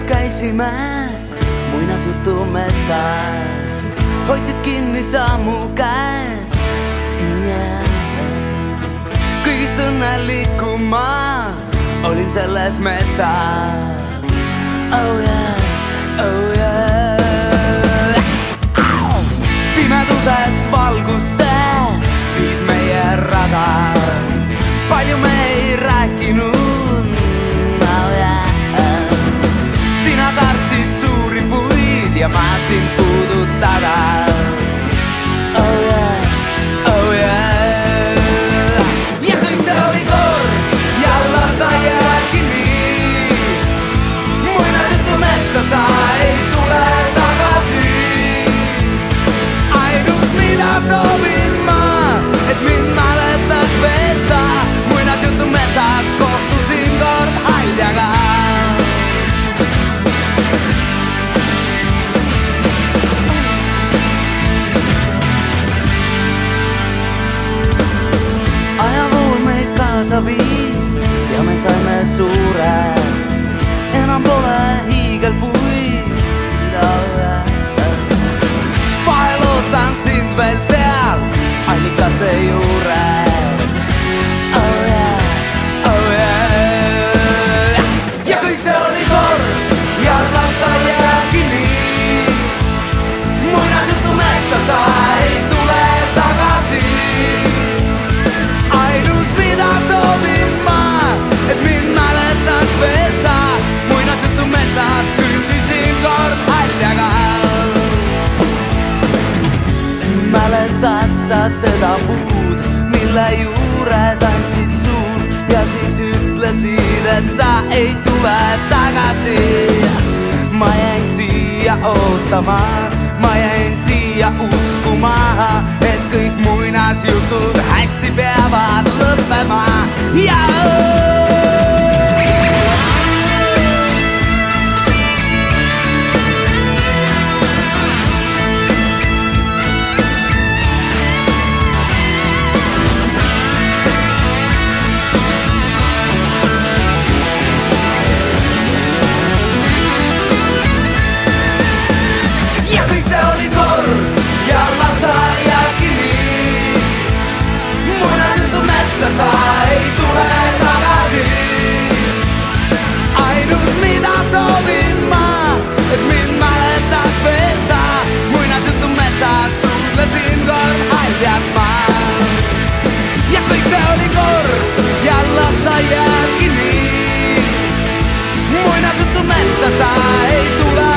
käisime muinasjutumetsas, hoidsid kinni sa mu käes yeah.. Kõigist õnnelikum ma olin selles metsas. Oh yeah, oh yeah. Pimedusest valgusse viis meie rada, palju me ei rääkinud. Oh yeah. Sina kartsid suuri puid ja ma sind puudutada. Oh yeah, oh yeah. Ja kõik see oli kord ja lasteaiaäärgi nii. Muinasjutumetsa sa ei tule tagasi. Ainus mida soovin ma, et mind mäletaks veel sa. Muinasjutumetsas kohtusin kord Haljaga. Ajavool meid kaasa viis ja me saime suureks. Enam pole hiigelpuid. Vahel ootan sind veel seal allikate juures. Oh yeah, oh yeah. Ja kõik see oli kord ja lasteaiaäärgi nii. Muinasjutumetsa sa ei tule tagasi. Ainus mida soovin ma, et mind mäletaks veel sa. Muinasjutumetsas kõndisin kord Haljaga. Mäletad sa seda puud, mille juures andsid suud ja siis ütlesid, et sa ei tule tagasi. Ma jäin siia ootama, ma jäin siia uskuma, et kõik muinasjutud hästi peavad lõppema. Ja sa ei tule tagasi. Ainus mida soovin ma, et mind mäletaks veel sa. Muinasjutumetsas suudlesin kord Haljat ma. Ja kõik see oli kord ja lasteaiaäärgi nii. Muinasjutumetsa sa ei tule